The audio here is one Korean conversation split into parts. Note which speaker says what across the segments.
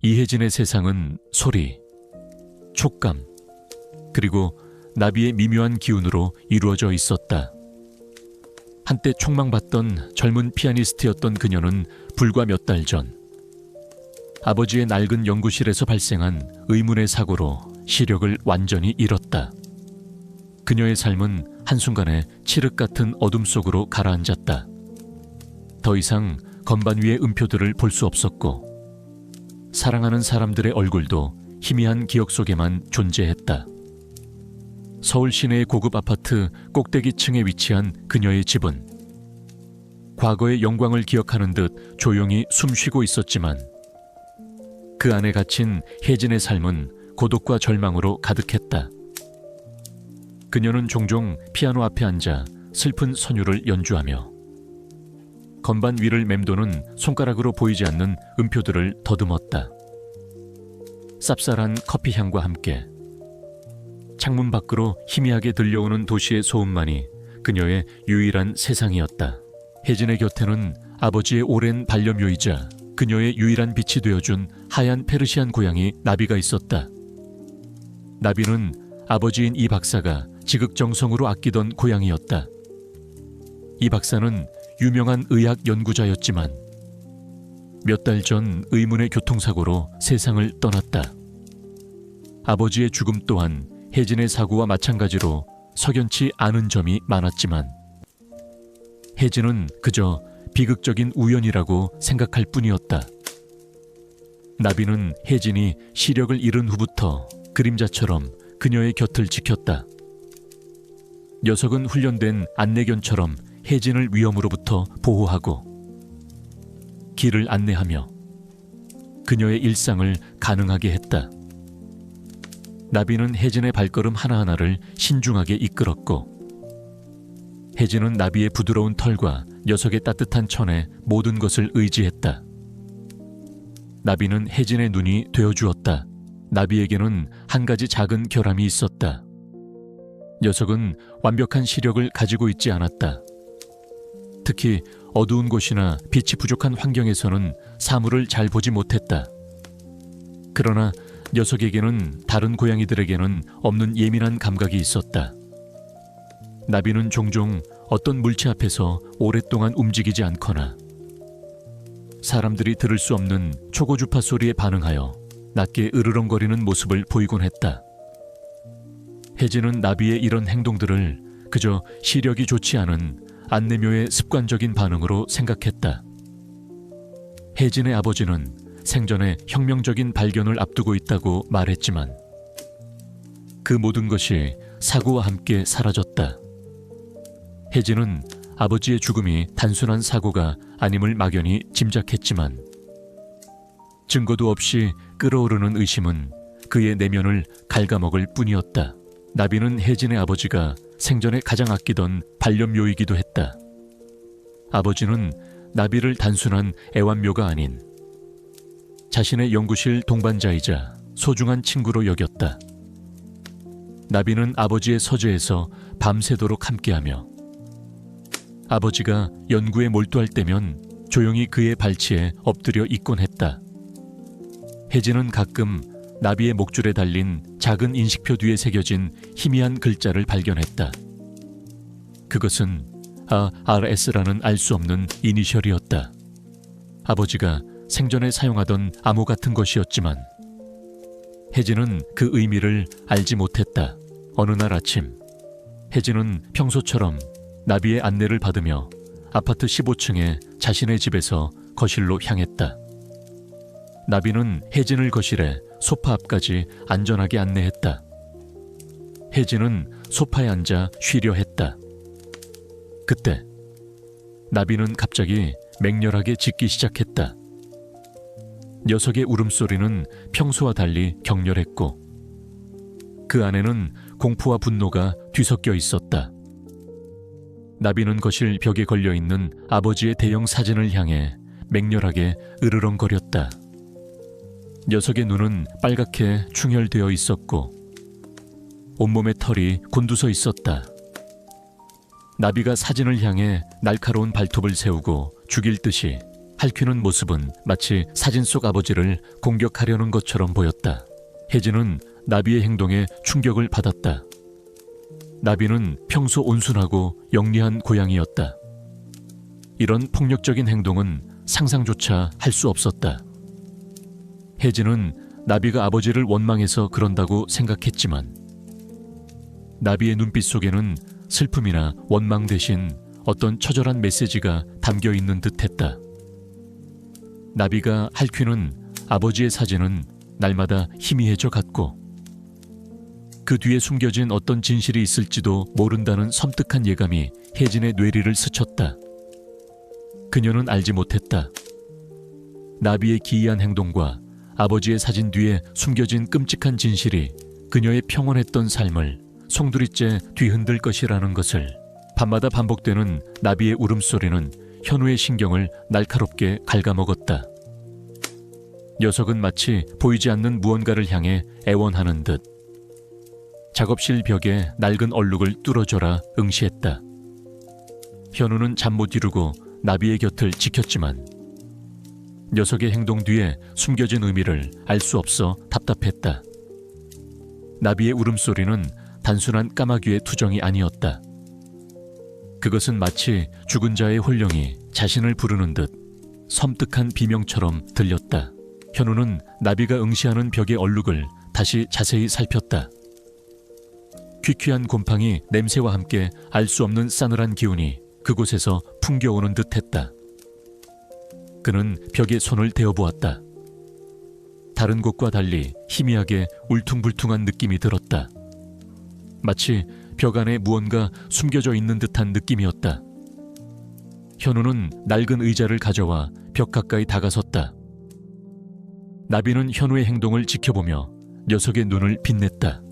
Speaker 1: 이혜진의 세상은 소리, 촉감, 그리고 나비의 미묘한 기운으로 이루어져 있었다. 한때 촉망받던 젊은 피아니스트였던 그녀는 불과 몇 달 전 아버지의 낡은 연구실에서 발생한 의문의 사고로 시력을 완전히 잃었다. 그녀의 삶은 한순간에 칠흑 같은 어둠 속으로 가라앉았다. 더 이상 건반 위의 음표들을 볼 수 없었고 사랑하는 사람들의 얼굴도 희미한 기억 속에만 존재했다. 서울 시내의 고급 아파트 꼭대기층에 위치한 그녀의 집은 과거의 영광을 기억하는 듯 조용히 숨쉬고 있었지만 그 안에 갇힌 혜진의 삶은 고독과 절망으로 가득했다. 그녀는 종종 피아노 앞에 앉아 슬픈 선율을 연주하며 건반 위를 맴도는 손가락으로 보이지 않는 음표들을 더듬었다. 쌉쌀한 커피 향과 함께 창문 밖으로 희미하게 들려오는 도시의 소음만이 그녀의 유일한 세상이었다. 혜진의 곁에는 아버지의 오랜 반려묘이자 그녀의 유일한 빛이 되어준 하얀 페르시안 고양이 나비가 있었다. 나비는 아버지인 이 박사가 지극정성으로 아끼던 고양이였다. 이 박사는 유명한 의학 연구자였지만 몇 달 전 의문의 교통사고로 세상을 떠났다. 아버지의 죽음 또한 혜진의 사고와 마찬가지로 석연치 않은 점이 많았지만 혜진은 그저 비극적인 우연이라고 생각할 뿐이었다. 나비는 혜진이 시력을 잃은 후부터 그림자처럼 그녀의 곁을 지켰다. 녀석은 훈련된 안내견처럼 혜진을 위험으로부터 보호하고 길을 안내하며 그녀의 일상을 가능하게 했다. 나비는 혜진의 발걸음 하나하나를 신중하게 이끌었고 혜진은 나비의 부드러운 털과 녀석의 따뜻한 천에 모든 것을 의지했다. 나비는 혜진의 눈이 되어주었다. 나비에게는 한 가지 작은 결함이 있었다. 녀석은 완벽한 시력을 가지고 있지 않았다. 특히 어두운 곳이나 빛이 부족한 환경에서는 사물을 잘 보지 못했다. 그러나 녀석에게는 다른 고양이들에게는 없는 예민한 감각이 있었다. 나비는 종종 어떤 물체 앞에서 오랫동안 움직이지 않거나 사람들이 들을 수 없는 초고주파 소리에 반응하여 낮게 으르렁거리는 모습을 보이곤 했다. 혜진은 나비의 이런 행동들을 그저 시력이 좋지 않은 안내묘의 습관적인 반응으로 생각했다. 혜진의 아버지는 생전에 혁명적인 발견을 앞두고 있다고 말했지만 그 모든 것이 사고와 함께 사라졌다. 혜진은 아버지의 죽음이 단순한 사고가 아님을 막연히 짐작했지만 증거도 없이 끓어오르는 의심은 그의 내면을 갉아먹을 뿐이었다. 나비는 혜진의 아버지가 생전에 가장 아끼던 반려묘이기도 했다. 아버지는 나비를 단순한 애완묘가 아닌 자신의 연구실 동반자이자 소중한 친구로 여겼다. 나비는 아버지의 서재에서 밤새도록 함께하며 아버지가 연구에 몰두할 때면 조용히 그의 발치에 엎드려 있곤 했다. 혜진은 가끔 나비의 목줄에 달린 작은 인식표 뒤에 새겨진 희미한 글자를 발견했다. 그것은 ARS라는 알 수 없는 이니셜이었다. 아버지가 생전에 사용하던 암호 같은 것이었지만 혜진은 그 의미를 알지 못했다. 어느 날 아침 혜진은 평소처럼 나비의 안내를 받으며 아파트 15층의 자신의 집에서 거실로 향했다. 나비는 혜진을 거실에 소파 앞까지 안전하게 안내했다. 혜진은 소파에 앉아 쉬려 했다. 그때 나비는 갑자기 맹렬하게 짖기 시작했다. 녀석의 울음소리는 평소와 달리 격렬했고 그 안에는 공포와 분노가 뒤섞여 있었다. 나비는 거실 벽에 걸려있는 아버지의 대형 사진을 향해 맹렬하게 으르렁거렸다. 녀석의 눈은 빨갛게 충혈되어 있었고 온몸에 털이 곤두서 있었다. 나비가 사진을 향해 날카로운 발톱을 세우고 죽일 듯이 핥히는 모습은 마치 사진 속 아버지를 공격하려는 것처럼 보였다. 혜진은 나비의 행동에 충격을 받았다. 나비는 평소 온순하고 영리한 고양이였다. 이런 폭력적인 행동은 상상조차 할 수 없었다. 혜진은 나비가 아버지를 원망해서 그런다고 생각했지만 나비의 눈빛 속에는 슬픔이나 원망 대신 어떤 처절한 메시지가 담겨 있는 듯했다. 나비가 핥히는 아버지의 사진은 날마다 희미해져 갔고 그 뒤에 숨겨진 어떤 진실이 있을지도 모른다는 섬뜩한 예감이 혜진의 뇌리를 스쳤다. 그녀는 알지 못했다. 나비의 기이한 행동과 아버지의 사진 뒤에 숨겨진 끔찍한 진실이 그녀의 평온했던 삶을 송두리째 뒤흔들 것이라는 것을. 밤마다 반복되는 나비의 울음소리는 현우의 신경을 날카롭게 갉아먹었다. 녀석은 마치 보이지 않는 무언가를 향해 애원하는 듯 작업실 벽에 낡은 얼룩을 뚫어줘라 응시했다. 현우는 잠 못 이루고 나비의 곁을 지켰지만 녀석의 행동 뒤에 숨겨진 의미를 알 수 없어 답답했다. 나비의 울음소리는 단순한 까마귀의 투정이 아니었다. 그것은 마치 죽은 자의 혼령이 자신을 부르는 듯 섬뜩한 비명처럼 들렸다. 현우는 나비가 응시하는 벽의 얼룩을 다시 자세히 살폈다. 퀴퀴한 곰팡이 냄새와 함께 알 수 없는 싸늘한 기운이 그곳에서 풍겨오는 듯했다. 그는 벽에 손을 대어보았다. 다른 곳과 달리 희미하게 울퉁불퉁한 느낌이 들었다. 마치 벽 안에 무언가 숨겨져 있는 듯한 느낌이었다. 현우는 낡은 의자를 가져와 벽 가까이 다가섰다. 나비는 현우의 행동을 지켜보며 녀석의 눈을 빛냈다.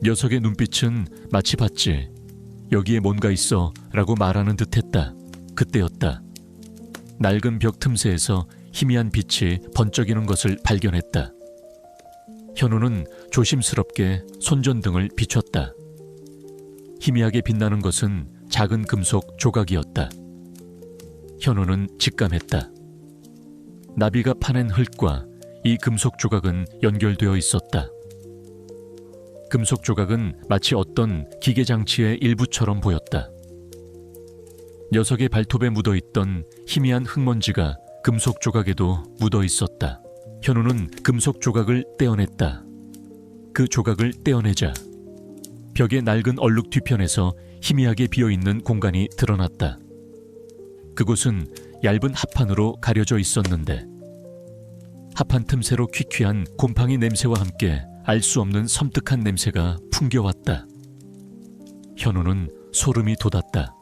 Speaker 1: 녀석의 눈빛은 마치 봤지, 여기에 뭔가 있어 라고 말하는 듯했다. 그때였다. 낡은 벽 틈새에서 희미한 빛이 번쩍이는 것을 발견했다. 현우는 조심스럽게 손전등을 비췄다. 희미하게 빛나는 것은 작은 금속 조각이었다. 현우는 직감했다. 나비가 파낸 흙과 이 금속 조각은 연결되어 있었다. 금속 조각은 마치 어떤 기계 장치의 일부처럼 보였다. 녀석의 발톱에 묻어있던 희미한 흙먼지가 금속 조각에도 묻어 있었다. 현우는 금속 조각을 떼어냈다. 그 조각을 떼어내자 벽의 낡은 얼룩 뒤편에서 희미하게 비어있는 공간이 드러났다. 그곳은 얇은 합판으로 가려져 있었는데 합판 틈새로 퀴퀴한 곰팡이 냄새와 함께 알 수 없는 섬뜩한 냄새가 풍겨왔다. 현우는 소름이 돋았다.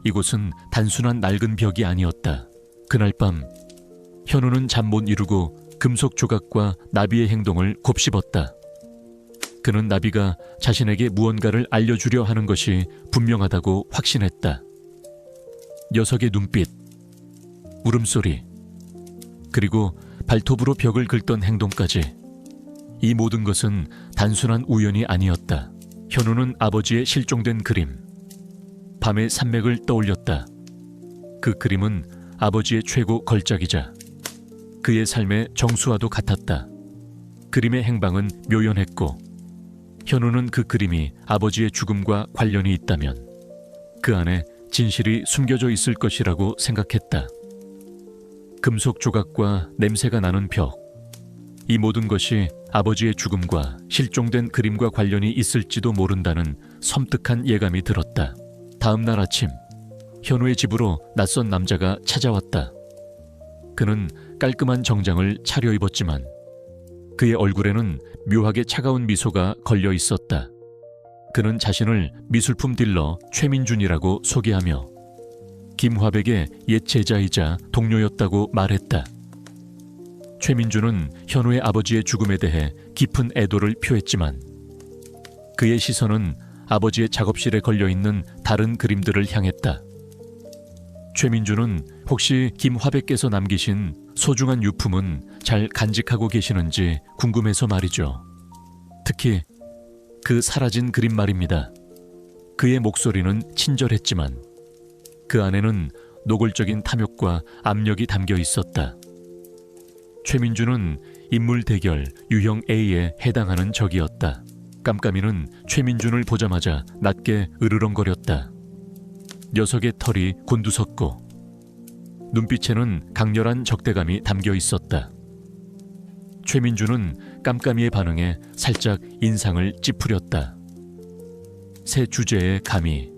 Speaker 1: 이곳은 단순한 낡은 벽이 아니었다. 그날 밤 현우는 잠 못 이루고 금속 조각과 나비의 행동을 곱씹었다. 그는 나비가 자신에게 무언가를 알려주려 하는 것이 분명하다고 확신했다. 녀석의 눈빛, 울음소리, 그리고 발톱으로 벽을 긁던 행동까지, 이 모든 것은 단순한 우연이 아니었다. 현우는 아버지의 실종된 그림, 밤의 산맥을 떠올렸다. 그 그림은 아버지의 최고 걸작이자 그의 삶의 정수와도 같았다. 그림의 행방은 묘연했고 현우는 그 그림이 아버지의 죽음과 관련이 있다면 그 안에 진실이 숨겨져 있을 것이라고 생각했다. 금속 조각과 냄새가 나는 벽, 이 모든 것이 아버지의 죽음과 실종된 그림과 관련이 있을지도 모른다는 섬뜩한 예감이 들었다. 다음 날 아침, 현우의 집으로 낯선 남자가 찾아왔다. 그는 깔끔한 정장을 차려입었지만 그의 얼굴에는 묘하게 차가운 미소가 걸려 있었다. 그는 자신을 미술품 딜러 최민준이라고 소개하며 김화백의 옛 제자이자 동료였다고 말했다. 최민준은 현우의 아버지의 죽음에 대해 깊은 애도를 표했지만 그의 시선은 아버지의 작업실에 걸려있는 다른 그림들을 향했다. 최민준은 혹시 김화백께서 남기신 소중한 유품은 잘 간직하고 계시는지 궁금해서 말이죠. 특히 그 사라진 그림 말입니다. 그의 목소리는 친절했지만 그 안에는 노골적인 탐욕과 압력이 담겨 있었다. 최민주는 인물 대결 유형 A에 해당하는 적이었다. 깜깜이는 최민준을 보자마자 낮게 으르렁거렸다. 녀석의 털이 곤두섰고 눈빛에는 강렬한 적대감이 담겨 있었다. 최민준은 깜깜이의 반응에 살짝 인상을 찌푸렸다. 새 주제에 감히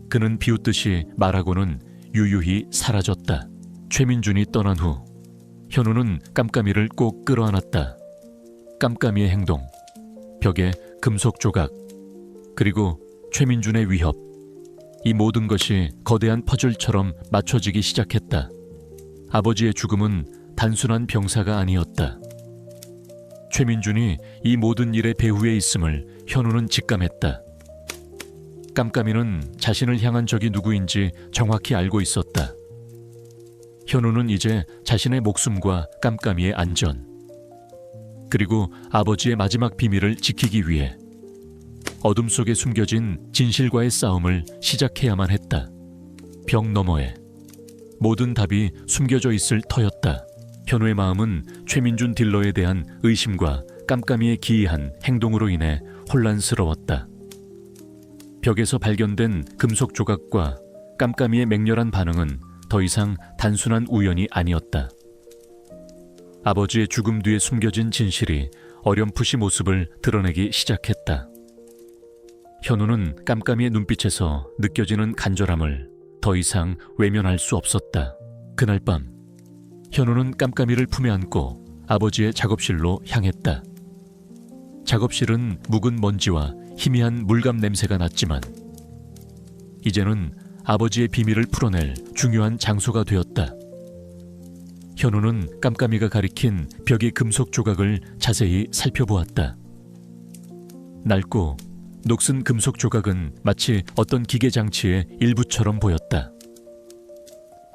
Speaker 1: 그는 비웃듯이 말하고는 유유히 사라졌다. 최민준이 떠난 후 현우는 깜깜이를 꼭 끌어안았다. 깜깜이의 행동, 벽에 금속 조각, 그리고 최민준의 위협, 이 모든 것이 거대한 퍼즐처럼 맞춰지기 시작했다. 아버지의 죽음은 단순한 병사가 아니었다. 최민준이 이 모든 일의 배후에 있음을 현우는 직감했다. 깜깜이는 자신을 향한 적이 누구인지 정확히 알고 있었다. 현우는 이제 자신의 목숨과 깜깜이의 안전, 그리고 아버지의 마지막 비밀을 지키기 위해 어둠 속에 숨겨진 진실과의 싸움을 시작해야만 했다. 벽 너머에 모든 답이 숨겨져 있을 터였다. 현우의 마음은 최민준 딜러에 대한 의심과 깜깜이의 기이한 행동으로 인해 혼란스러웠다. 벽에서 발견된 금속 조각과 깜깜이의 맹렬한 반응은 더 이상 단순한 우연이 아니었다. 아버지의 죽음 뒤에 숨겨진 진실이 어렴풋이 모습을 드러내기 시작했다. 현우는 깜깜이의 눈빛에서 느껴지는 간절함을 더 이상 외면할 수 없었다. 그날 밤 현우는 깜깜이를 품에 안고 아버지의 작업실로 향했다. 작업실은 묵은 먼지와 희미한 물감 냄새가 났지만 이제는 아버지의 비밀을 풀어낼 중요한 장소가 되었다. 현우는 깜깜이가 가리킨 벽의 금속 조각을 자세히 살펴보았다. 낡고 녹슨 금속 조각은 마치 어떤 기계 장치의 일부처럼 보였다.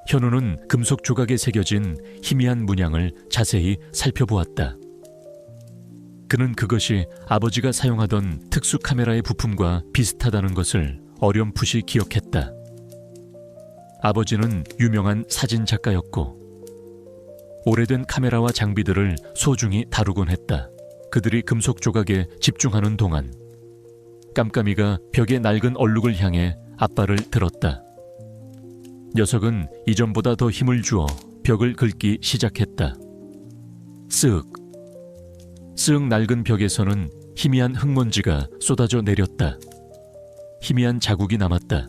Speaker 1: 현우는 금속 조각에 새겨진 희미한 문양을 자세히 살펴보았다. 그는 그것이 아버지가 사용하던 특수 카메라의 부품과 비슷하다는 것을 어렴풋이 기억했다. 아버지는 유명한 사진 작가였고 오래된 카메라와 장비들을 소중히 다루곤 했다. 그들이 금속 조각에 집중하는 동안 깜깜이가 벽의 낡은 얼룩을 향해 앞발을 들었다. 녀석은 이전보다 더 힘을 주어 벽을 긁기 시작했다. 쓱 낡은 벽에서는 희미한 흙먼지가 쏟아져 내렸다. 희미한 자국이 남았다.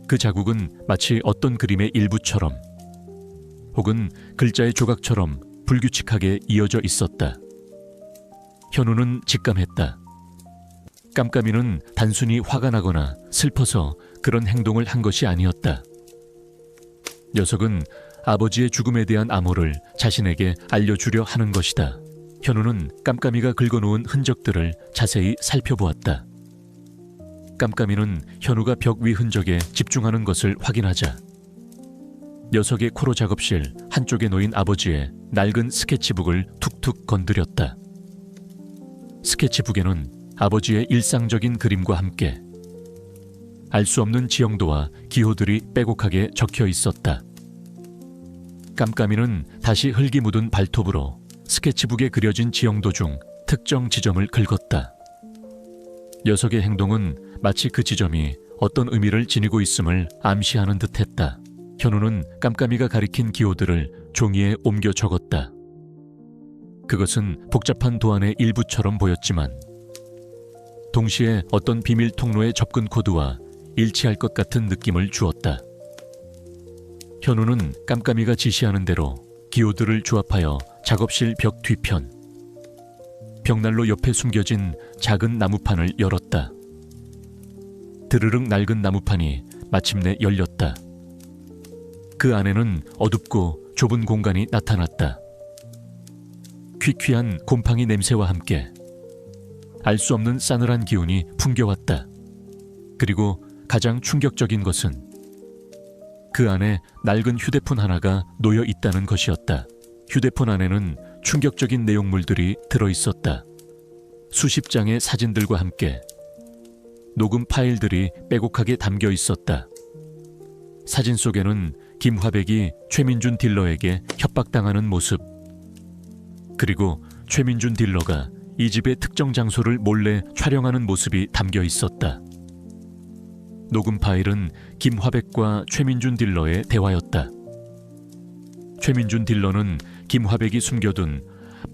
Speaker 1: 그 자국은 마치 어떤 그림의 일부처럼 혹은 글자의 조각처럼 불규칙하게 이어져 있었다. 현우는 직감했다. 깜깜이는 단순히 화가 나거나 슬퍼서 그런 행동을 한 것이 아니었다. 녀석은 아버지의 죽음에 대한 암호를 자신에게 알려주려 하는 것이다. 현우는 깜깜이가 긁어놓은 흔적들을 자세히 살펴보았다. 깜깜이는 현우가 벽 위 흔적에 집중하는 것을 확인하자 녀석의 코로 작업실 한쪽에 놓인 아버지의 낡은 스케치북을 툭툭 건드렸다. 스케치북에는 아버지의 일상적인 그림과 함께 알 수 없는 지형도와 기호들이 빼곡하게 적혀 있었다. 깜깜이는 다시 흙이 묻은 발톱으로 스케치북에 그려진 지형도 중 특정 지점을 긁었다. 녀석의 행동은 마치 그 지점이 어떤 의미를 지니고 있음을 암시하는 듯했다. 현우는 깜깜이가 가리킨 기호들을 종이에 옮겨 적었다. 그것은 복잡한 도안의 일부처럼 보였지만 동시에 어떤 비밀 통로의 접근 코드와 일치할 것 같은 느낌을 주었다. 현우는 깜깜이가 지시하는 대로 기호들을 조합하여 작업실 벽 뒤편, 벽난로 옆에 숨겨진 작은 나무판을 열었다. 드르륵 낡은 나무판이 마침내 열렸다. 그 안에는 어둡고 좁은 공간이 나타났다. 퀴퀴한 곰팡이 냄새와 함께 알 수 없는 싸늘한 기운이 풍겨왔다. 그리고 가장 충격적인 것은 그 안에 낡은 휴대폰 하나가 놓여 있다는 것이었다. 휴대폰 안에는 충격적인 내용물들이 들어있었다. 수십 장의 사진들과 함께 녹음 파일들이 빼곡하게 담겨 있었다. 사진 속에는 김화백이 최민준 딜러에게 협박당하는 모습, 그리고 최민준 딜러가 이 집의 특정 장소를 몰래 촬영하는 모습이 담겨 있었다. 녹음 파일은 김화백과 최민준 딜러의 대화였다. 최민준 딜러는 김화백이 숨겨둔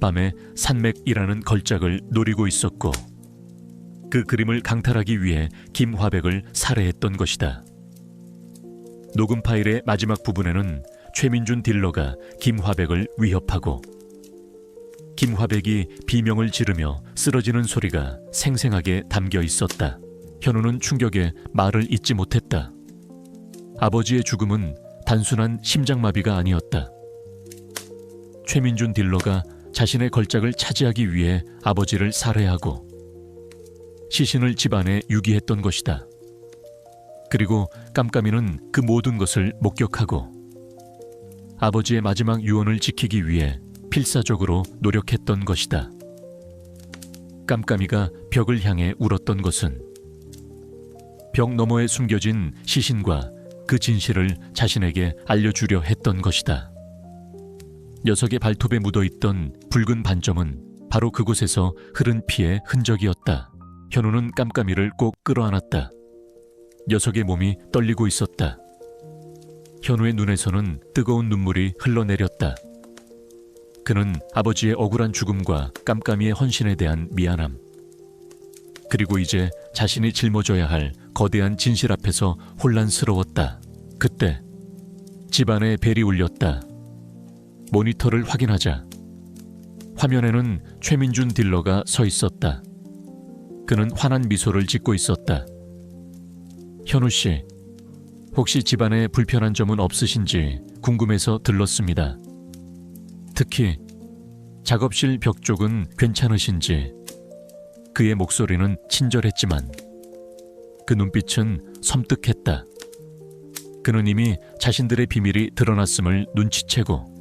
Speaker 1: 밤의 산맥이라는 걸작을 노리고 있었고, 그 그림을 강탈하기 위해 김화백을 살해했던 것이다. 녹음 파일의 마지막 부분에는 최민준 딜러가 김화백을 위협하고, 김화백이 비명을 지르며 쓰러지는 소리가 생생하게 담겨 있었다. 현우는 충격에 말을 잇지 못했다. 아버지의 죽음은 단순한 심장마비가 아니었다. 최민준 딜러가 자신의 걸작을 차지하기 위해 아버지를 살해하고 시신을 집안에 유기했던 것이다. 그리고 깜깜이는 그 모든 것을 목격하고 아버지의 마지막 유언을 지키기 위해 필사적으로 노력했던 것이다. 깜깜이가 벽을 향해 울었던 것은 벽 너머에 숨겨진 시신과 그 진실을 자신에게 알려주려 했던 것이다. 녀석의 발톱에 묻어있던 붉은 반점은 바로 그곳에서 흐른 피의 흔적이었다. 현우는 깜깜이를 꼭 끌어안았다. 녀석의 몸이 떨리고 있었다. 현우의 눈에서는 뜨거운 눈물이 흘러내렸다. 그는 아버지의 억울한 죽음과 깜깜이의 헌신에 대한 미안함, 그리고 이제 자신이 짊어져야 할 거대한 진실 앞에서 혼란스러웠다. 그때 집안에 벨이 울렸다. 모니터를 확인하자 화면에는 최민준 딜러가 서 있었다. 그는 환한 미소를 짓고 있었다. 현우 씨, 혹시 집안에 불편한 점은 없으신지 궁금해서 들렀습니다. 특히 작업실 벽 쪽은 괜찮으신지. 그의 목소리는 친절했지만 그 눈빛은 섬뜩했다. 그는 이미 자신들의 비밀이 드러났음을 눈치채고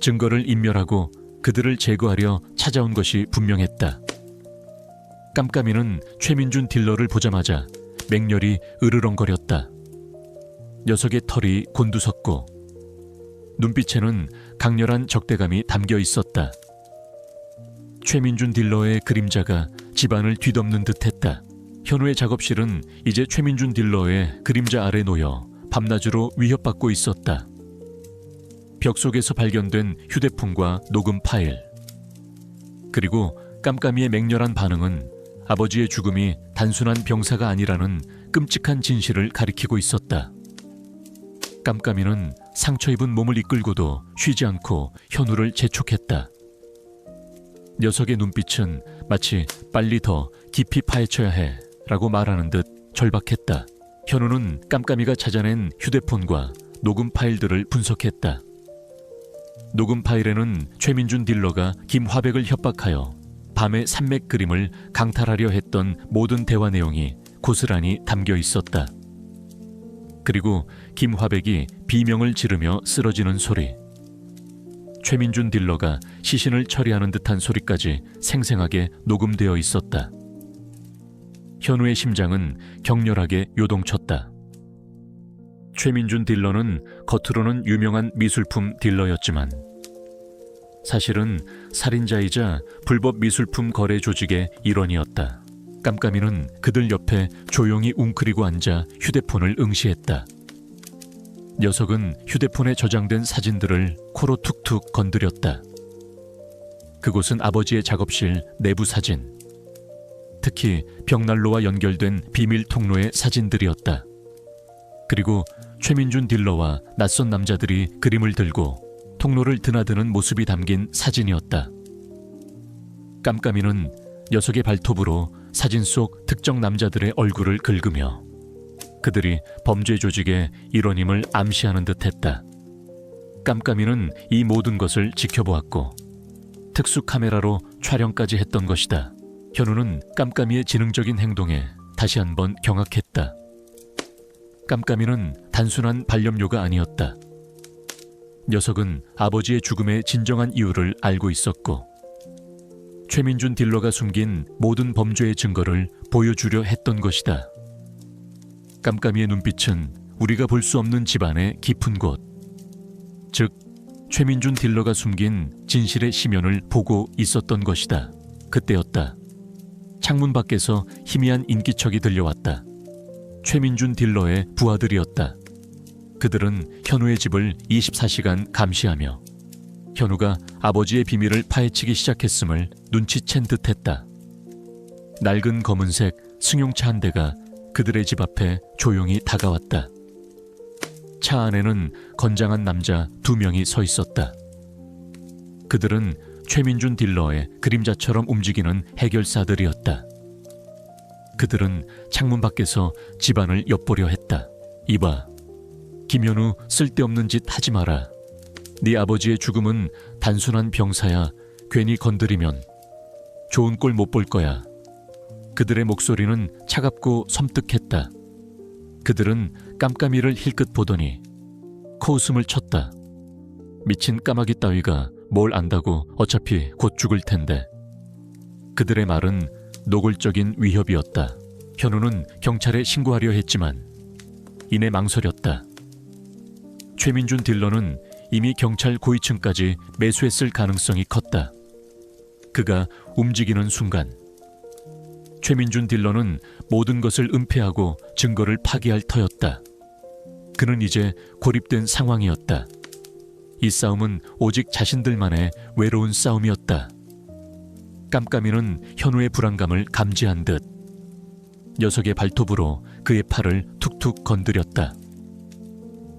Speaker 1: 증거를 인멸하고 그들을 제거하려 찾아온 것이 분명했다. 깜깜이는 최민준 딜러를 보자마자 맹렬히 으르렁거렸다. 녀석의 털이 곤두섰고 눈빛에는 강렬한 적대감이 담겨 있었다. 최민준 딜러의 그림자가 집안을 뒤덮는 듯했다. 현우의 작업실은 이제 최민준 딜러의 그림자 아래 놓여 밤낮으로 위협받고 있었다. 벽 속에서 발견된 휴대폰과 녹음 파일, 그리고 깜깜이의 맹렬한 반응은 아버지의 죽음이 단순한 병사가 아니라는 끔찍한 진실을 가리키고 있었다. 깜깜이는 상처 입은 몸을 이끌고도 쉬지 않고 현우를 재촉했다. 녀석의 눈빛은 마치 빨리 더 깊이 파헤쳐야 해 라고 말하는 듯 절박했다. 현우는 깜깜이가 찾아낸 휴대폰과 녹음 파일들을 분석했다. 녹음 파일에는 최민준 딜러가 김화백을 협박하여 밤의 산맥 그림을 강탈하려 했던 모든 대화 내용이 고스란히 담겨 있었다. 그리고 김화백이 비명을 지르며 쓰러지는 소리, 최민준 딜러가 시신을 처리하는 듯한 소리까지 생생하게 녹음되어 있었다. 현우의 심장은 격렬하게 요동쳤다. 최민준 딜러는 겉으로는 유명한 미술품 딜러였지만 사실은 살인자이자 불법 미술품 거래 조직의 일원이었다. 깜깜이는 그들 옆에 조용히 웅크리고 앉아 휴대폰을 응시했다. 녀석은 휴대폰에 저장된 사진들을 코로 툭툭 건드렸다. 그곳은 아버지의 작업실 내부 사진, 특히 벽난로와 연결된 비밀 통로의 사진들이었다. 그리고 최민준 딜러와 낯선 남자들이 그림을 들고 통로를 드나드는 모습이 담긴 사진이었다. 깜깜이는 녀석의 발톱으로 사진 속 특정 남자들의 얼굴을 긁으며 그들이 범죄 조직의 일원임을 암시하는 듯했다. 깜깜이는 이 모든 것을 지켜보았고 특수 카메라로 촬영까지 했던 것이다. 현우는 깜깜이의 지능적인 행동에 다시 한번 경악했다. 깜깜이는 단순한 반려묘가 아니었다. 녀석은 아버지의 죽음의 진정한 이유를 알고 있었고 최민준 딜러가 숨긴 모든 범죄의 증거를 보여주려 했던 것이다. 깜깜이의 눈빛은 우리가 볼 수 없는 집안의 깊은 곳, 즉 최민준 딜러가 숨긴 진실의 심연을 보고 있었던 것이다. 그때였다. 창문 밖에서 희미한 인기척이 들려왔다. 최민준 딜러의 부하들이었다. 그들은 현우의 집을 24시간 감시하며 현우가 아버지의 비밀을 파헤치기 시작했음을 눈치챈 듯했다. 낡은 검은색 승용차 한 대가 그들의 집 앞에 조용히 다가왔다. 차 안에는 건장한 남자 2명이 서 있었다. 그들은 최민준 딜러의 그림자처럼 움직이는 해결사들이었다. 그들은 창문 밖에서 집안을 엿보려 했다. 이봐, 김현우 쓸데없는 짓 하지 마라. 네 아버지의 죽음은 단순한 병사야. 괜히 건드리면 좋은 꼴 못 볼 거야. 그들의 목소리는 차갑고 섬뜩했다. 그들은 깜깜이를 힐끗 보더니 코웃음을 쳤다. 미친 까마귀 따위가 뭘 안다고, 어차피 곧 죽을 텐데. 그들의 말은 노골적인 위협이었다. 현우는 경찰에 신고하려 했지만 이내 망설였다. 최민준 딜러는 이미 경찰 고위층까지 매수했을 가능성이 컸다. 그가 움직이는 순간 최민준 딜러는 모든 것을 은폐하고 증거를 파기할 터였다. 그는 이제 고립된 상황이었다. 이 싸움은 오직 자신들만의 외로운 싸움이었다. 깜깜이는 현우의 불안감을 감지한 듯 녀석의 발톱으로 그의 팔을 툭툭 건드렸다.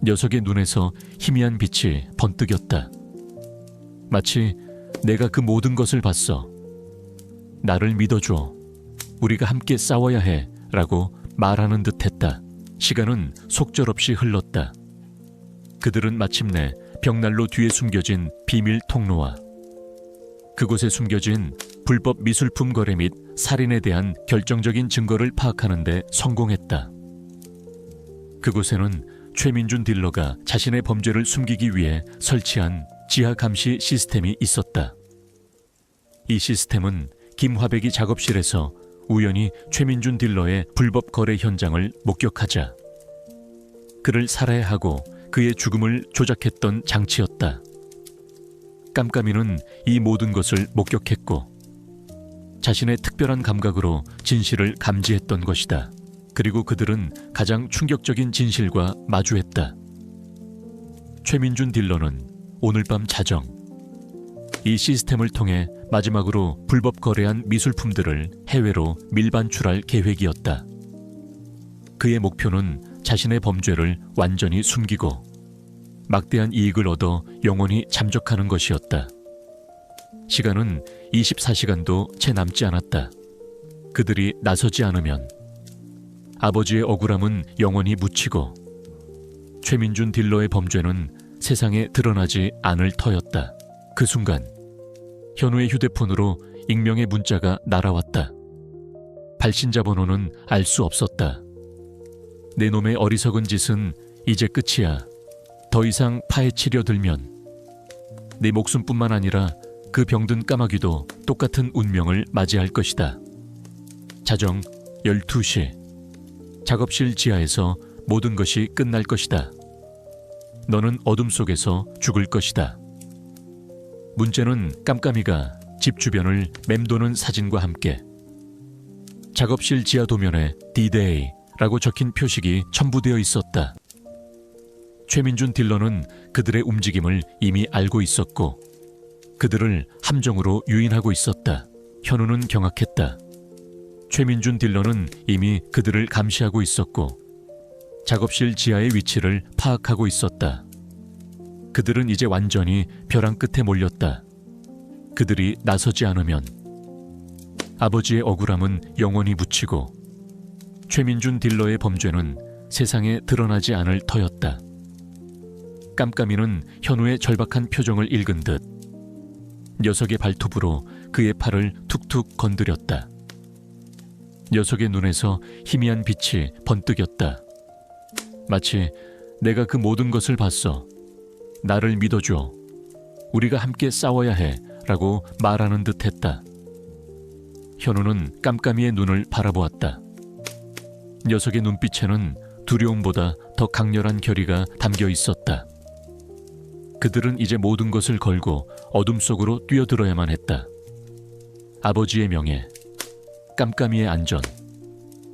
Speaker 1: 녀석의 눈에서 희미한 빛이 번뜩였다. 마치 내가 그 모든 것을 봤어. 나를 믿어줘. 우리가 함께 싸워야 해. 라고 말하는 듯했다. 시간은 속절없이 흘렀다. 그들은 마침내 벽난로 뒤에 숨겨진 비밀 통로와 그곳에 숨겨진 불법 미술품 거래 및 살인에 대한 결정적인 증거를 파악하는 데 성공했다. 그곳에는 최민준 딜러가 자신의 범죄를 숨기기 위해 설치한 지하 감시 시스템이 있었다. 이 시스템은 김화백이 작업실에서 우연히 최민준 딜러의 불법 거래 현장을 목격하자 그를 살해하고 그의 죽음을 조작했던 장치였다. 깜깜이는 이 모든 것을 목격했고 자신의 특별한 감각으로 진실을 감지했던 것이다. 그리고 그들은 가장 충격적인 진실과 마주했다. 최민준 딜러는 오늘 밤 자정 이 시스템을 통해 마지막으로 불법 거래한 미술품들을 해외로 밀반출할 계획이었다. 그의 목표는 자신의 범죄를 완전히 숨기고 막대한 이익을 얻어 영원히 잠적하는 것이었다. 시간은 24시간도 채 남지 않았다. 그들이 나서지 않으면 아버지의 억울함은 영원히 묻히고 최민준 딜러의 범죄는 세상에 드러나지 않을 터였다. 그 순간 현우의 휴대폰으로 익명의 문자가 날아왔다. 발신자 번호는 알 수 없었다. 내 놈의 어리석은 짓은 이제 끝이야. 더 이상 파헤치려 들면 내 목숨뿐만 아니라 그 병든 까마귀도 똑같은 운명을 맞이할 것이다. 자정 12시 작업실 지하에서 모든 것이 끝날 것이다. 너는 어둠 속에서 죽을 것이다. 문제는 깜깜이가 집 주변을 맴도는 사진과 함께 작업실 지하 도면에 D-Day라고 적힌 표식이 첨부되어 있었다. 최민준 딜러는 그들의 움직임을 이미 알고 있었고 그들을 함정으로 유인하고 있었다. 현우는 경악했다. 최민준 딜러는 이미 그들을 감시하고 있었고 작업실 지하의 위치를 파악하고 있었다. 그들은 이제 완전히 벼랑 끝에 몰렸다. 그들이 나서지 않으면 아버지의 억울함은 영원히 묻히고 최민준 딜러의 범죄는 세상에 드러나지 않을 터였다. 깜깜이는 현우의 절박한 표정을 읽은 듯 녀석의 발톱으로 그의 팔을 툭툭 건드렸다. 녀석의 눈에서 희미한 빛이 번뜩였다. 마치 내가 그 모든 것을 봤어. 나를 믿어줘. 우리가 함께 싸워야 해. 라고 말하는 듯 했다. 현우는 깜깜이의 눈을 바라보았다. 녀석의 눈빛에는 두려움보다 더 더 강렬한 결의가 담겨 있었다. 그들은 이제 모든 것을 걸고 어둠 속으로 뛰어들어야만 했다. 아버지의 명예, 깜깜이의 안전,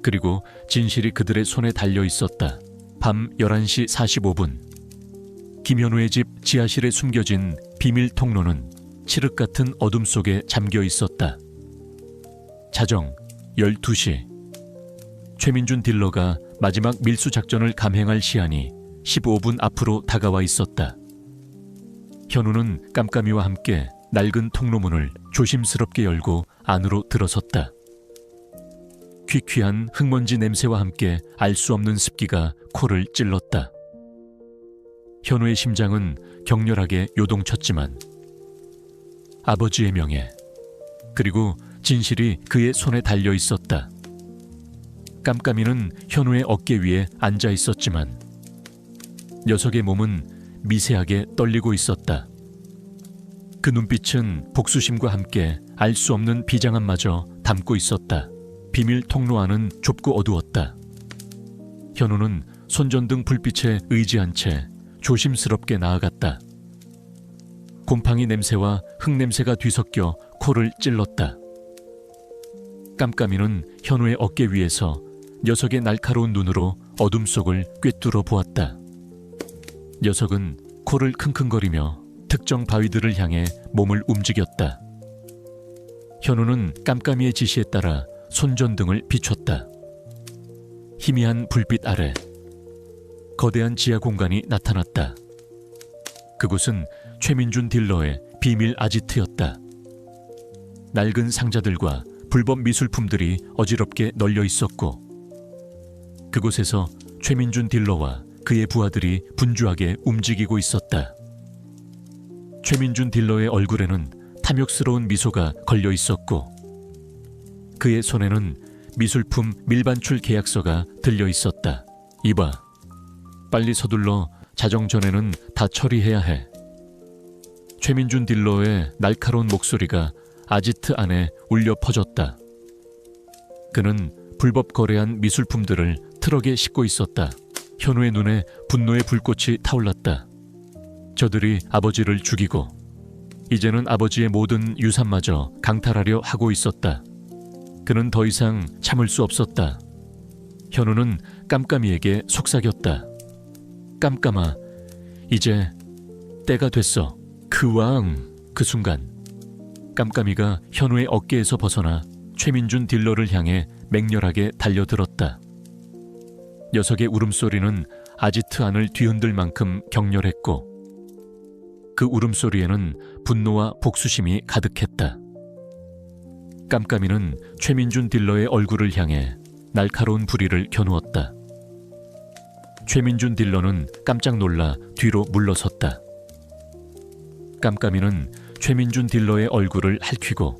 Speaker 1: 그리고 진실이 그들의 손에 달려 있었다. 밤 11시 45분. 김현우의 집 지하실에 숨겨진 비밀 통로는 칠흑 같은 어둠 속에 잠겨 있었다. 자정 12시. 최민준 딜러가 마지막 밀수 작전을 감행할 시한이 15분 앞으로 다가와 있었다. 현우는 깜깜이와 함께 낡은 통로문을 조심스럽게 열고 안으로 들어섰다. 퀴퀴한 흙먼지 냄새와 함께 알 수 없는 습기가 코를 찔렀다. 현우의 심장은 격렬하게 요동쳤지만 아버지의 명예, 그리고 진실이 그의 손에 달려 있었다. 깜깜이는 현우의 어깨 위에 앉아 있었지만 녀석의 몸은 미세하게 떨리고 있었다. 그 눈빛은 복수심과 함께 알 수 없는 비장함마저 담고 있었다. 비밀 통로 안은 좁고 어두웠다. 현우는 손전등 불빛에 의지한 채 조심스럽게 나아갔다. 곰팡이 냄새와 흙냄새가 뒤섞여 코를 찔렀다. 깜깜이는 현우의 어깨 위에서 녀석의 날카로운 눈으로 어둠 속을 꿰뚫어 보았다. 녀석은 코를 킁킁거리며 특정 바위들을 향해 몸을 움직였다. 현우는 깜깜이의 지시에 따라 손전등을 비췄다. 희미한 불빛 아래 거대한 지하 공간이 나타났다. 그곳은 최민준 딜러의 비밀 아지트였다. 낡은 상자들과 불법 미술품들이 어지럽게 널려 있었고 그곳에서 최민준 딜러와 그의 부하들이 분주하게 움직이고 있었다. 최민준 딜러의 얼굴에는 탐욕스러운 미소가 걸려 있었고 그의 손에는 미술품 밀반출 계약서가 들려 있었다. 이봐, 빨리 서둘러 자정 전에는 다 처리해야 해. 최민준 딜러의 날카로운 목소리가 아지트 안에 울려 퍼졌다. 그는 불법 거래한 미술품들을 트럭에 싣고 있었다. 현우의 눈에 분노의 불꽃이 타올랐다. 저들이 아버지를 죽이고 이제는 아버지의 모든 유산마저 강탈하려 하고 있었다. 그는 더 이상 참을 수 없었다. 현우는 깜깜이에게 속삭였다. 깜깜아, 이제 때가 됐어. 그 순간 깜깜이가 현우의 어깨에서 벗어나 최민준 딜러를 향해 맹렬하게 달려들었다. 녀석의 울음소리는 아지트 안을 뒤흔들 만큼 격렬했고 그 울음소리에는 분노와 복수심이 가득했다. 깜깜이는 최민준 딜러의 얼굴을 향해 날카로운 부리를 겨누었다. 최민준 딜러는 깜짝 놀라 뒤로 물러섰다. 깜깜이는 최민준 딜러의 얼굴을 핥히고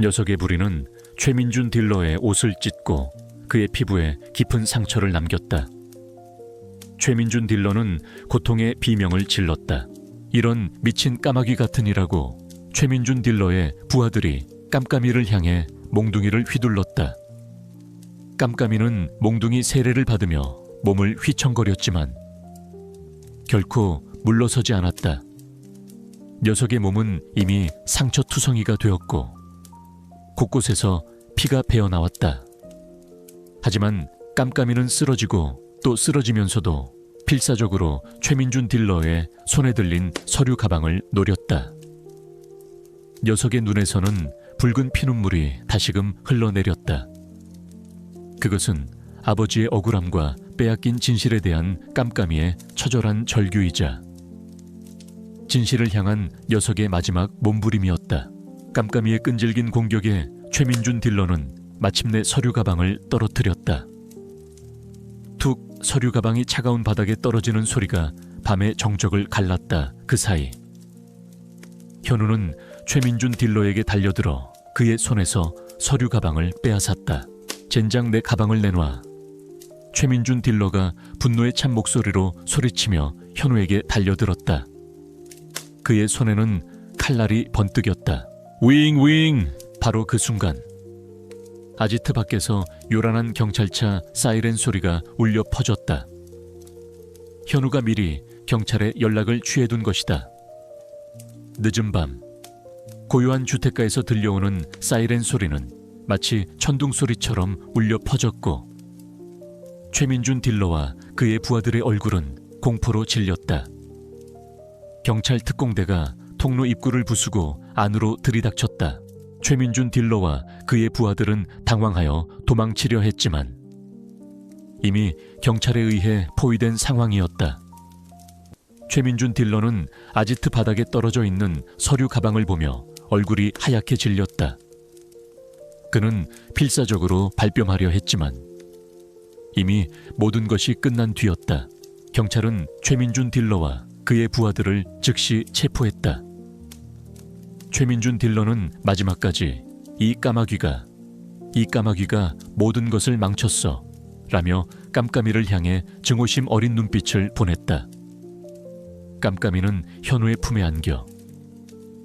Speaker 1: 녀석의 부리는 최민준 딜러의 옷을 찢고 그의 피부에 깊은 상처를 남겼다. 최민준 딜러는 고통의 비명을 질렀다. 이런 미친 까마귀 같은 이라고 최민준 딜러의 부하들이 깜깜이를 향해 몽둥이를 휘둘렀다. 깜깜이는 몽둥이 세례를 받으며 몸을 휘청거렸지만 결코 물러서지 않았다. 녀석의 몸은 이미 상처투성이가 되었고 곳곳에서 피가 배어나왔다. 하지만 깜깜이는 쓰러지고 또 쓰러지면서도 필사적으로 최민준 딜러의 손에 들린 서류 가방을 노렸다. 녀석의 눈에서는 붉은 피눈물이 다시금 흘러내렸다. 그것은 아버지의 억울함과 빼앗긴 진실에 대한 깜깜이의 처절한 절규이자 진실을 향한 녀석의 마지막 몸부림이었다. 깜깜이의 끈질긴 공격에 최민준 딜러는 마침내 서류 가방을 떨어뜨렸다. 툭 서류 가방이 차가운 바닥에 떨어지는 소리가 밤의 정적을 갈랐다. 그 사이 현우는 최민준 딜러에게 달려들어 그의 손에서 서류 가방을 빼앗았다. 젠장 내 가방을 내놔. 최민준 딜러가 분노에 찬 목소리로 소리치며 현우에게 달려들었다. 그의 손에는 칼날이 번뜩였다. 윙! 바로 그 순간 아지트 밖에서 요란한 경찰차 사이렌 소리가 울려 퍼졌다. 현우가 미리 경찰에 연락을 취해둔 것이다. 늦은 밤, 고요한 주택가에서 들려오는 사이렌 소리는 마치 천둥 소리처럼 울려 퍼졌고 최민준 딜러와 그의 부하들의 얼굴은 공포로 질렸다. 경찰 특공대가 통로 입구를 부수고 안으로 들이닥쳤다. 최민준 딜러와 그의 부하들은 당황하여 도망치려 했지만 이미 경찰에 의해 포위된 상황이었다. 최민준 딜러는 아지트 바닥에 떨어져 있는 서류 가방을 보며 얼굴이 하얗게 질렸다. 그는 필사적으로 발뺌하려 했지만 이미 모든 것이 끝난 뒤였다. 경찰은 최민준 딜러와 그의 부하들을 즉시 체포했다. 최민준 딜러는 마지막까지 이 까마귀가 모든 것을 망쳤어 라며 깜깜이를 향해 증오심 어린 눈빛을 보냈다. 깜깜이는 현우의 품에 안겨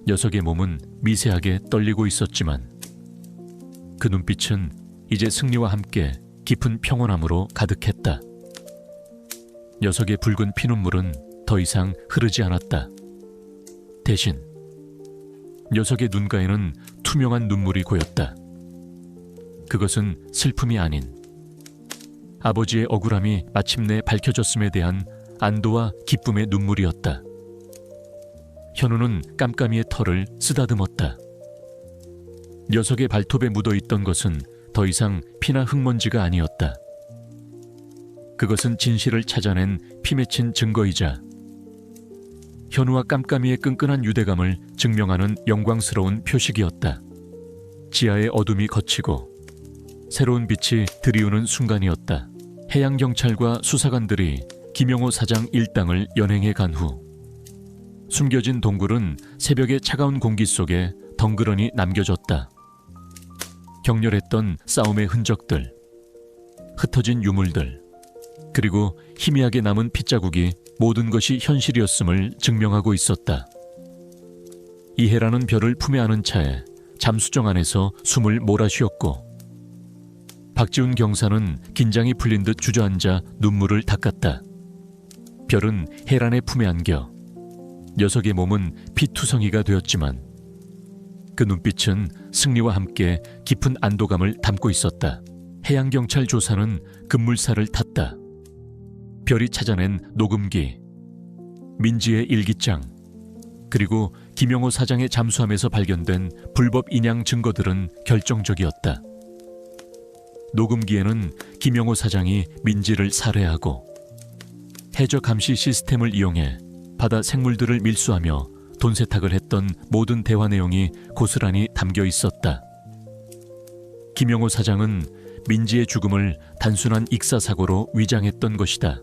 Speaker 1: 녀석의 몸은 미세하게 떨리고 있었지만 그 눈빛은 이제 승리와 함께 깊은 평온함으로 가득했다. 녀석의 붉은 피눈물은 더 이상 흐르지 않았다. 대신 녀석의 눈가에는 투명한 눈물이 고였다. 그것은 슬픔이 아닌 아버지의 억울함이 마침내 밝혀졌음에 대한 안도와 기쁨의 눈물이었다. 현우는 깜깜이의 털을 쓰다듬었다. 녀석의 발톱에 묻어있던 것은 더 이상 피나 흙먼지가 아니었다. 그것은 진실을 찾아낸 피 맺힌 증거이자 현우와 깜깜이의 끈끈한 유대감을 증명하는 영광스러운 표식이었다. 지하의 어둠이 걷히고 새로운 빛이 들이우는 순간이었다. 해양경찰과 수사관들이 김영호 사장 일당을 연행해 간 후 숨겨진 동굴은 새벽의 차가운 공기 속에 덩그러니 남겨졌다. 격렬했던 싸움의 흔적들, 흩어진 유물들, 그리고 희미하게 남은 핏자국이 모든 것이 현실이었음을 증명하고 있었다. 이해라는 별을 품에 안은 차에 잠수정 안에서 숨을 몰아쉬었고 박지훈 경사는 긴장이 풀린 듯 주저앉아 눈물을 닦았다. 별은 해란의 품에 안겨 녀석의 몸은 피투성이가 되었지만 그 눈빛은 승리와 함께 깊은 안도감을 담고 있었다. 해양경찰 조사는 급물살을 탔다. 별이 찾아낸 녹음기, 민지의 일기장, 그리고 김영호 사장의 잠수함에서 발견된 불법 인양 증거들은 결정적이었다. 녹음기에는 김영호 사장이 민지를 살해하고 해저 감시 시스템을 이용해 바다 생물들을 밀수하며 돈 세탁을 했던 모든 대화 내용이 고스란히 담겨 있었다. 김영호 사장은 민지의 죽음을 단순한 익사사고로 위장했던 것이다.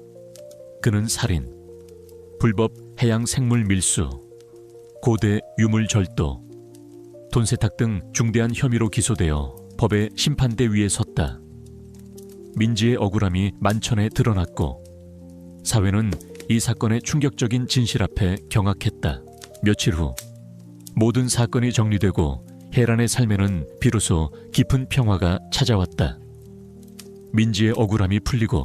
Speaker 1: 그는 살인, 불법 해양 생물 밀수, 고대 유물 절도, 돈 세탁 등 중대한 혐의로 기소되어 법의 심판대 위에 섰다. 민지의 억울함이 만천에 드러났고 사회는 이 사건의 충격적인 진실 앞에 경악했다. 며칠 후 모든 사건이 정리되고 해란의 삶에는 비로소 깊은 평화가 찾아왔다. 민지의 억울함이 풀리고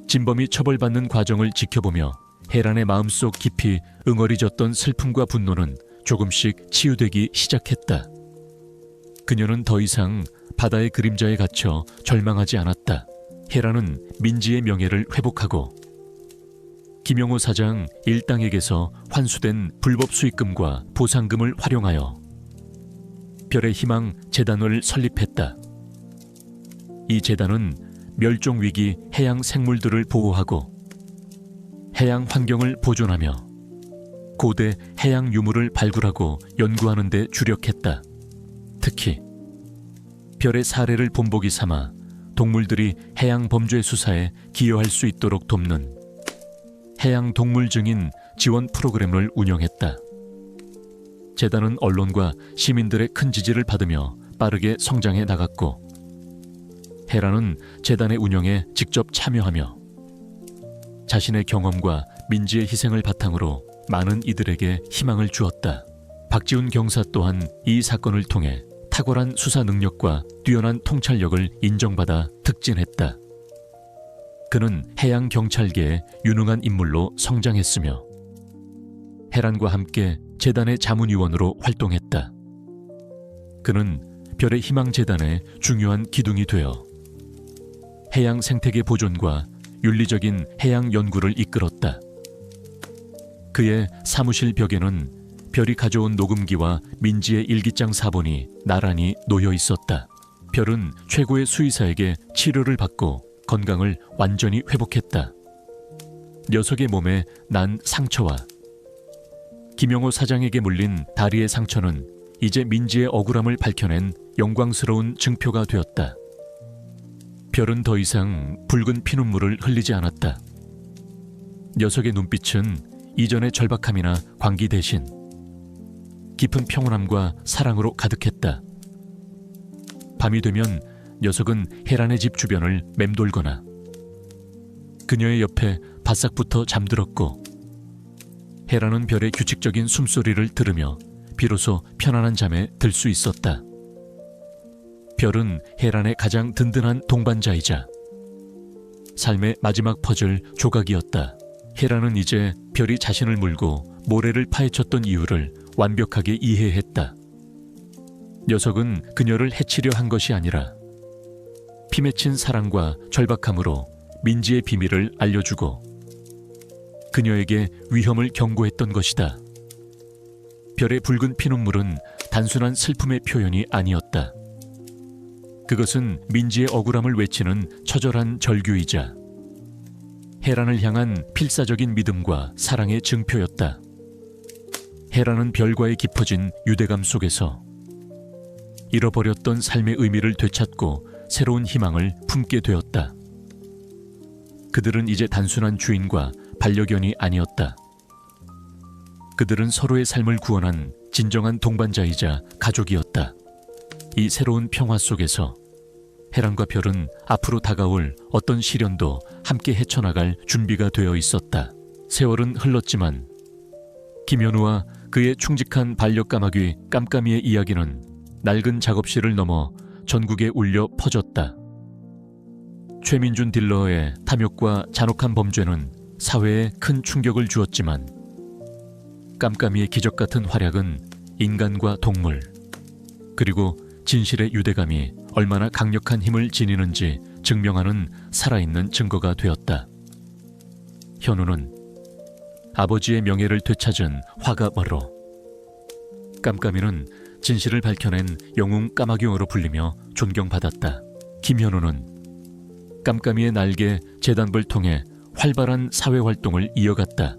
Speaker 1: 진범이 처벌받는 과정을 지켜보며 해란의 마음속 깊이 응어리졌던 슬픔과 분노는 조금씩 치유되기 시작했다. 그녀는 더 이상 바다의 그림자에 갇혀 절망하지 않았다. 해란은 민지의 명예를 회복하고 김영호 사장 일당에게서 환수된 불법 수익금과 보상금을 활용하여 별의 희망 재단을 설립했다. 이 재단은 멸종위기 해양 생물들을 보호하고 해양 환경을 보존하며 고대 해양 유물을 발굴하고 연구하는 데 주력했다. 특히 별의 사례를 본보기 삼아 동물들이 해양 범죄 수사에 기여할 수 있도록 돕는 해양 동물 증인 지원 프로그램을 운영했다. 재단은 언론과 시민들의 큰 지지를 받으며 빠르게 성장해 나갔고 해란은 재단의 운영에 직접 참여하며 자신의 경험과 민지의 희생을 바탕으로 많은 이들에게 희망을 주었다. 박지훈 경사 또한 이 사건을 통해 탁월한 수사 능력과 뛰어난 통찰력을 인정받아 특진했다. 그는 해양 경찰계의 유능한 인물로 성장했으며 헤란과 함께 재단의 자문위원으로 활동했다. 그는 별의 희망재단의 중요한 기둥이 되어 해양 생태계 보존과 윤리적인 해양 연구를 이끌었다. 그의 사무실 벽에는 별이 가져온 녹음기와 민지의 일기장 사본이 나란히 놓여 있었다. 별은 최고의 수의사에게 치료를 받고 건강을 완전히 회복했다. 녀석의 몸에 난 상처와 김영호 사장에게 물린 다리의 상처는 이제 민지의 억울함을 밝혀낸 영광스러운 증표가 되었다. 별은 더 이상 붉은 피눈물을 흘리지 않았다. 녀석의 눈빛은 이전의 절박함이나 광기 대신 깊은 평온함과 사랑으로 가득했다. 밤이 되면 녀석은 헤란의 집 주변을 맴돌거나 그녀의 옆에 바싹붙어 잠들었고 헤란은 별의 규칙적인 숨소리를 들으며 비로소 편안한 잠에 들 수 있었다. 별은 헤란의 가장 든든한 동반자이자 삶의 마지막 퍼즐 조각이었다. 헤란은 이제 별이 자신을 물고 모래를 파헤쳤던 이유를 완벽하게 이해했다. 녀석은 그녀를 해치려 한 것이 아니라 피맺힌 사랑과 절박함으로 민지의 비밀을 알려주고 그녀에게 위험을 경고했던 것이다. 별의 붉은 피눈물은 단순한 슬픔의 표현이 아니었다. 그것은 민지의 억울함을 외치는 처절한 절규이자 헤란을 향한 필사적인 믿음과 사랑의 증표였다. 헤란은 별과의 깊어진 유대감 속에서 잃어버렸던 삶의 의미를 되찾고 새로운 희망을 품게 되었다. 그들은 이제 단순한 주인과 반려견이 아니었다. 그들은 서로의 삶을 구원한 진정한 동반자이자 가족이었다. 이 새로운 평화 속에서 헤란과 별은 앞으로 다가올 어떤 시련도 함께 헤쳐나갈 준비가 되어 있었다. 세월은 흘렀지만 김현우와 그의 충직한 반려까마귀 깜깜이의 이야기는 낡은 작업실을 넘어 전국에 울려 퍼졌다. 최민준 딜러의 탐욕과 잔혹한 범죄는 사회에 큰 충격을 주었지만 깜깜이의 기적 같은 활약은 인간과 동물 그리고 진실의 유대감이 얼마나 강력한 힘을 지니는지 증명하는 살아있는 증거가 되었다. 현우는 아버지의 명예를 되찾은 화가마로, 깜깜이는 진실을 밝혀낸 영웅 까마귀용으로 불리며 존경받았다. 김현우는 깜깜이의 날개 재단부를 통해 활발한 사회활동을 이어갔다.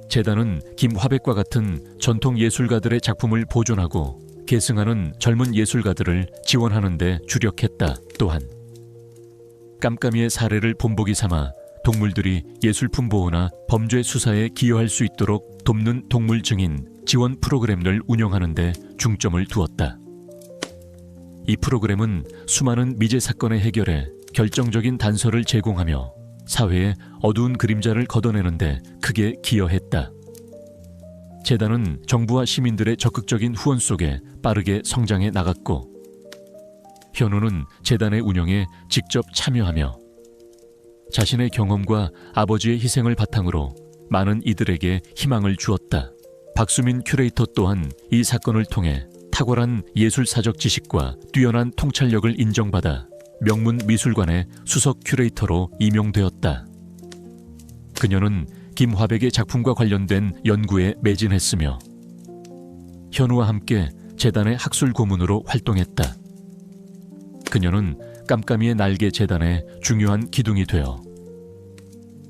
Speaker 1: 재단은 김화백과 같은 전통 예술가들의 작품을 보존하고 계승하는 젊은 예술가들을 지원하는 데 주력했다. 또한 깜깜이의 사례를 본보기 삼아 동물들이 예술품 보호나 범죄 수사에 기여할 수 있도록 돕는 동물 증인 지원 프로그램을 운영하는 데 중점을 두었다. 이 프로그램은 수많은 미제 사건의 해결에 결정적인 단서를 제공하며 사회의 어두운 그림자를 걷어내는 데 크게 기여했다. 재단은 정부와 시민들의 적극적인 후원 속에 빠르게 성장해 나갔고 현우는 재단의 운영에 직접 참여하며 자신의 경험과 아버지의 희생을 바탕으로 많은 이들에게 희망을 주었다. 박수민 큐레이터 또한 이 사건을 통해 탁월한 예술사적 지식과 뛰어난 통찰력을 인정받아 명문미술관의 수석 큐레이터로 임용되었다. 그녀는 김화백의 작품과 관련된 연구에 매진했으며 현우와 함께 재단의 학술 고문으로 활동했다. 그녀는 깜깜이의 날개 재단의 중요한 기둥이 되어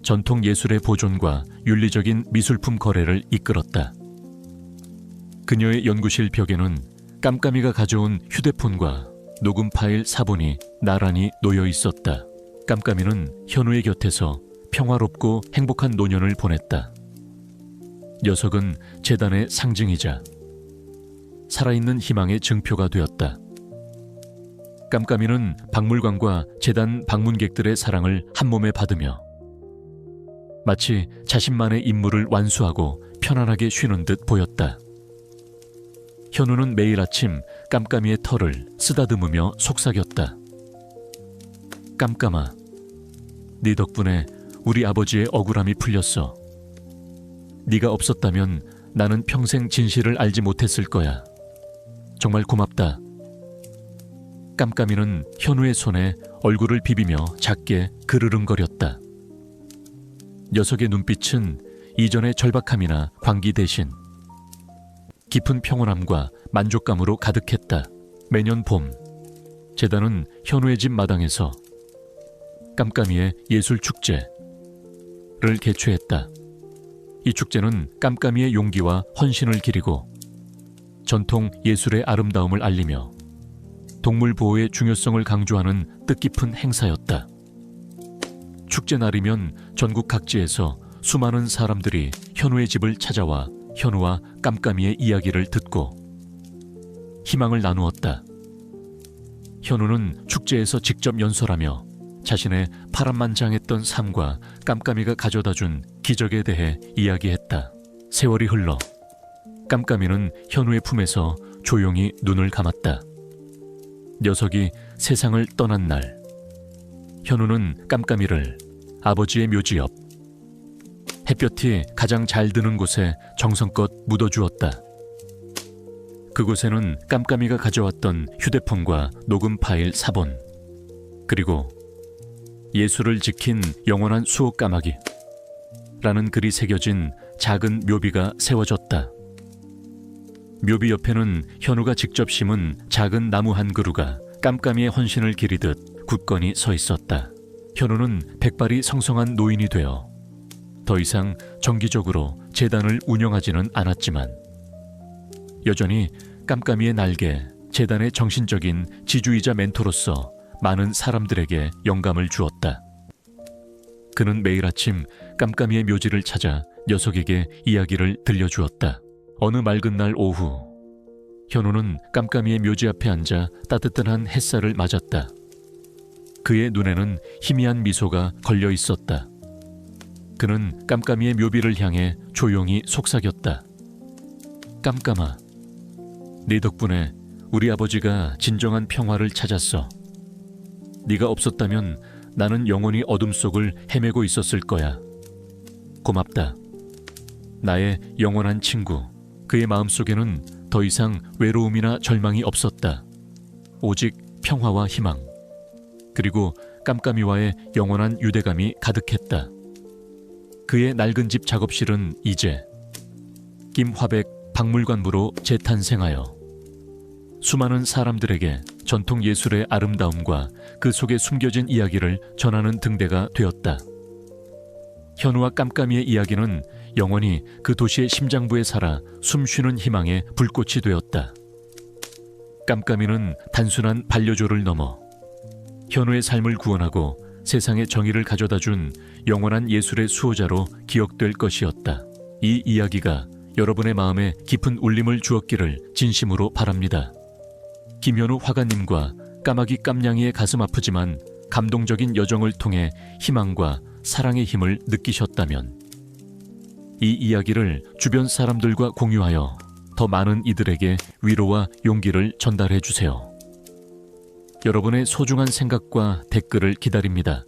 Speaker 1: 전통 예술의 보존과 윤리적인 미술품 거래를 이끌었다. 그녀의 연구실 벽에는 깜깜이가 가져온 휴대폰과 녹음 파일 사본이 나란히 놓여 있었다. 깜깜이는 현우의 곁에서 평화롭고 행복한 노년을 보냈다. 녀석은 재단의 상징이자 살아있는 희망의 증표가 되었다. 깜깜이는 박물관과 재단 방문객들의 사랑을 한몸에 받으며 마치 자신만의 임무를 완수하고 편안하게 쉬는 듯 보였다. 현우는 매일 아침 깜깜이의 털을 쓰다듬으며 속삭였다. 깜깜아, 네 덕분에 우리 아버지의 억울함이 풀렸어. 네가 없었다면 나는 평생 진실을 알지 못했을 거야. 정말 고맙다. 깜깜이는 현우의 손에 얼굴을 비비며 작게 그르릉거렸다. 녀석의 눈빛은 이전의 절박함이나 광기 대신 깊은 평온함과 만족감으로 가득했다. 매년 봄, 재단은 현우의 집 마당에서 깜깜이의 예술축제를 개최했다. 이 축제는 깜깜이의 용기와 헌신을 기리고 전통 예술의 아름다움을 알리며 동물 보호의 중요성을 강조하는 뜻깊은 행사였다. 축제 날이면 전국 각지에서 수많은 사람들이 현우의 집을 찾아와 현우와 깜깜이의 이야기를 듣고 희망을 나누었다. 현우는 축제에서 직접 연설하며 자신의 파란만장했던 삶과 깜깜이가 가져다준 기적에 대해 이야기했다. 세월이 흘러 깜깜이는 현우의 품에서 조용히 눈을 감았다. 녀석이 세상을 떠난 날, 현우는 깜깜이를 아버지의 묘지 옆 햇볕이 가장 잘 드는 곳에 정성껏 묻어주었다. 그곳에는 깜깜이가 가져왔던 휴대폰과 녹음 파일 4본, 그리고 예술을 지킨 영원한 수호 까마귀 라는 글이 새겨진 작은 묘비가 세워졌다. 묘비 옆에는 현우가 직접 심은 작은 나무 한 그루가 깜깜이의 헌신을 기리듯 굳건히 서 있었다. 현우는 백발이 성성한 노인이 되어 더 이상 정기적으로 재단을 운영하지는 않았지만 여전히 깜깜이의 날개, 재단의 정신적인 지주이자 멘토로서 많은 사람들에게 영감을 주었다. 그는 매일 아침 깜깜이의 묘지를 찾아 녀석에게 이야기를 들려주었다. 어느 맑은 날 오후, 현우는 깜깜이의 묘지 앞에 앉아 따뜻한 햇살을 맞았다. 그의 눈에는 희미한 미소가 걸려 있었다. 그는 깜깜이의 묘비를 향해 조용히 속삭였다. 깜깜아, 네 덕분에 우리 아버지가 진정한 평화를 찾았어. 네가 없었다면 나는 영원히 어둠 속을 헤매고 있었을 거야. 고맙다. 나의 영원한 친구. 그의 마음속에는 더 이상 외로움이나 절망이 없었다. 오직 평화와 희망, 그리고 깜깜이와의 영원한 유대감이 가득했다. 그의 낡은 집 작업실은 이제 김화백 박물관부로 재탄생하여 수많은 사람들에게 전통 예술의 아름다움과 그 속에 숨겨진 이야기를 전하는 등대가 되었다. 현우와 깜깜이의 이야기는 영원히 그 도시의 심장부에 살아 숨쉬는 희망의 불꽃이 되었다. 깜깜이는 단순한 반려조를 넘어 현우의 삶을 구원하고 세상에 정의를 가져다준 영원한 예술의 수호자로 기억될 것이었다. 이 이야기가 여러분의 마음에 깊은 울림을 주었기를 진심으로 바랍니다. 김현우 화가님과 까마귀 깜냥이의 가슴 아프지만 감동적인 여정을 통해 희망과 사랑의 힘을 느끼셨다면 이 이야기를 주변 사람들과 공유하여 더 많은 이들에게 위로와 용기를 전달해 주세요. 여러분의 소중한 생각과 댓글을 기다립니다.